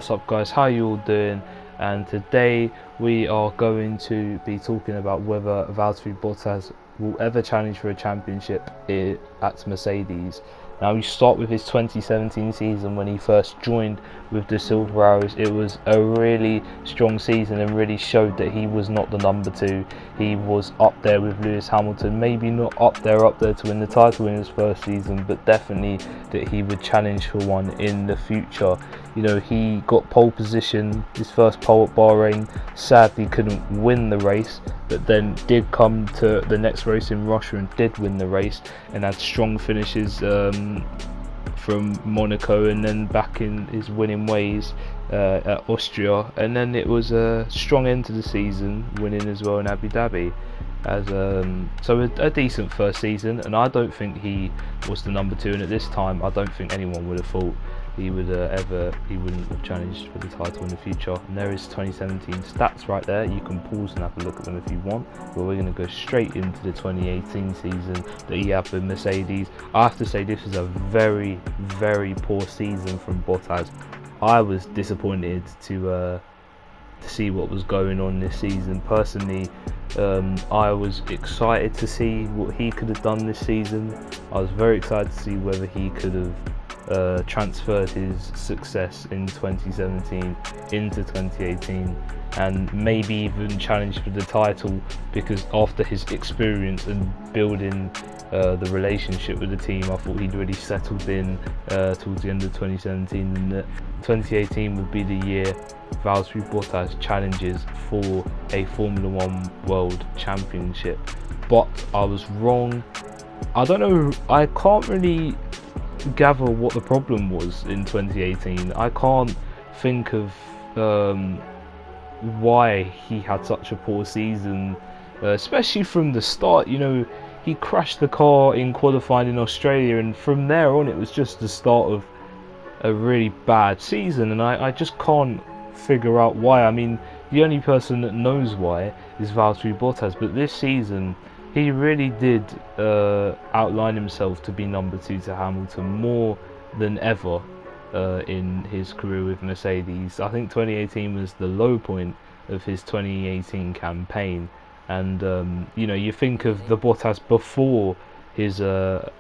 What's up guys, how you all doing? And today we are going to be talking about whether Valtteri Bottas will ever challenge for a championship at Mercedes. Now we start with his 2017 season when he first joined with the Silver Arrows. It was a really strong season and really showed that he was not the number 2. He was up there with Lewis Hamilton, maybe not up there to win the title in his first season, but definitely that he would challenge for one in the future. You know, he got pole position, his first pole at Bahrain. Sadly couldn't win the race, but then did come to the next race in Russia and did win the race, and had strong finishes from Monaco and then back in his winning ways at Austria, and then it was a strong end to the season, winning as well in Abu Dhabi. So a decent first season, and I don't think he was the number 2, and at this time I don't think anyone would have thought he would he wouldn't have challenged for the title in the future. And there is 2017 stats right there. You can pause and have a look at them if you want, but we're going to go straight into the 2018 season that he had with Mercedes. I have to say, this is a very poor season from Bottas. I was disappointed to see what was going on this season. Personally, I was excited to see what he could have done this season. I was very excited to see whether he could have transferred his success in 2017 into 2018 and maybe even challenged for the title, because after his experience and building the relationship with the team, I thought he'd really settled in towards the end of 2017, and that 2018 would be the year Valtteri Bottas challenges for a Formula 1 World Championship. But I was wrong. I don't know, I can't really gather what the problem was in 2018. I can't think of why he had such a poor season, especially from the start. You know, he crashed the car in qualifying in Australia, and from there on it was just the start of a really bad season, and I just can't figure out why. I mean, the only person that knows why is Valtteri Bottas, but this season he really did outline himself to be number 2 to Hamilton more than ever in his career with Mercedes. I think 2018 was the low point of his 2018 campaign, and you know, you think of the Bottas before his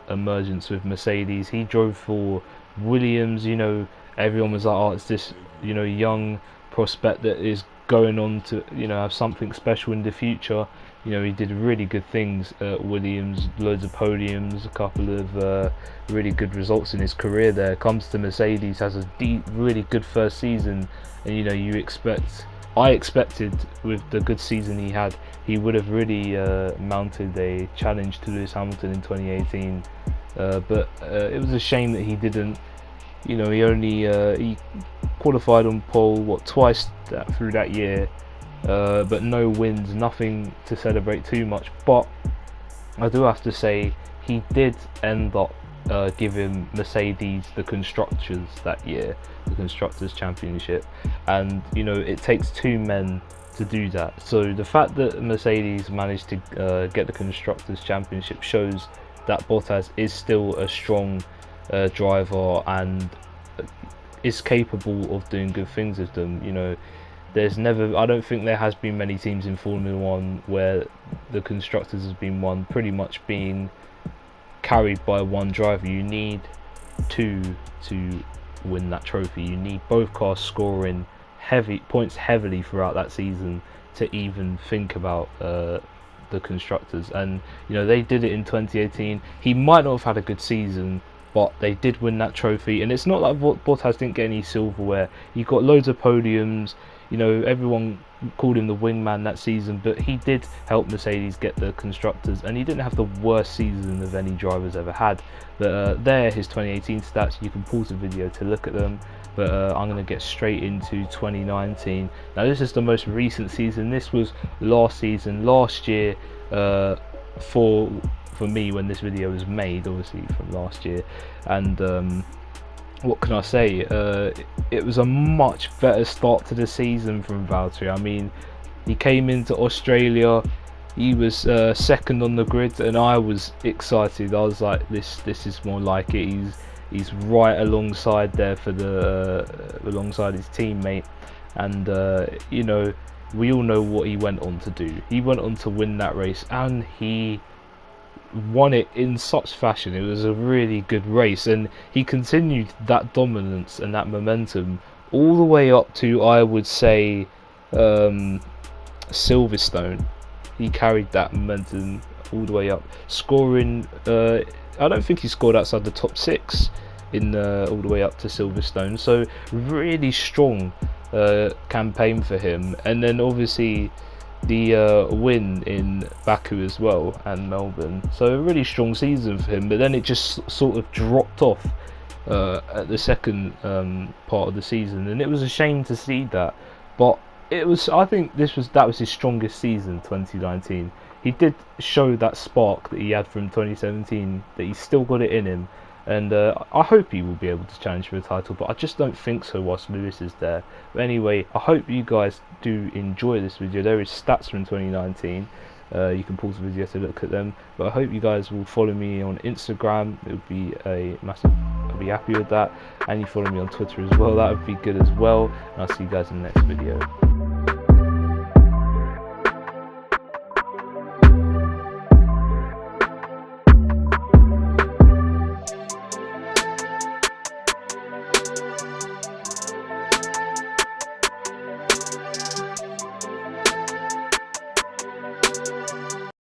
emergence with Mercedes. He drove for Williams. You know, everyone was like, oh, it's this, you know, young prospect that is going on to, you know, have something special in the future. You know, he did really good things at Williams, loads of podiums, a couple of really good results in his career there. Comes to Mercedes, has a really good first season, and you know, I expected with the good season he had, he would have really mounted a challenge to Lewis Hamilton in 2018. But it was a shame that he didn't. You know, he only he qualified on pole twice through that year, but no wins, nothing to celebrate too much. But I do have to say, he did end up giving Mercedes the constructors that year, the constructors championship, and you know, it takes 2 men to do that. So the fact that Mercedes managed to get the constructors championship shows that Bottas is still a strong driver and is capable of doing good things with them. You know, I don't think there has been many teams in Formula 1 where the constructors has been won pretty much being carried by one driver. You need 2 to win that trophy. You need both cars scoring points heavily throughout that season to even think about the constructors. And you know, they did it in 2018. He might not have had a good season, but they did win that trophy, and it's not like Bottas didn't get any silverware. He got loads of podiums. You know, everyone called him the wingman that season, but he did help Mercedes get the constructors, and he didn't have the worst season of any drivers ever had. But there, his 2018 stats, you can pause the video to look at them, but I'm going to get straight into 2019. Now this is the most recent season. This was last year, for me when this video was made, obviously from last year. And what can I say, it was a much better start to the season from Valtteri. I mean, he came into Australia, he was second on the grid, and I was excited. I was like, this is more like it. He's right alongside there for the alongside his teammate, and you know, we all know what he went on to do. He went on to win that race, and he won it in such fashion. It was a really good race, and he continued that dominance and that momentum all the way up to, I would say, Silverstone. He carried that momentum all the way up, scoring I don't think he scored outside the top 6 in all the way up to Silverstone. So really strong campaign for him. And then obviously the win in Baku as well, and Melbourne. So a really strong season for him, but then it just sort of dropped off at the second part of the season, and it was a shame to see that. But it was, I think that was his strongest season, 2019. He did show that spark that he had from 2017, that he's still got it in him, and I hope he will be able to challenge for a title, but I just don't think so whilst Lewis is there. But anyway, I hope you guys do enjoy this video. There is stats from 2019. You can pause the video to look at them, but I hope you guys will follow me on Instagram. It would be a massive, I'll be happy with that. And you follow me on Twitter as well, that would be good as well. And I'll see you guys in the next video.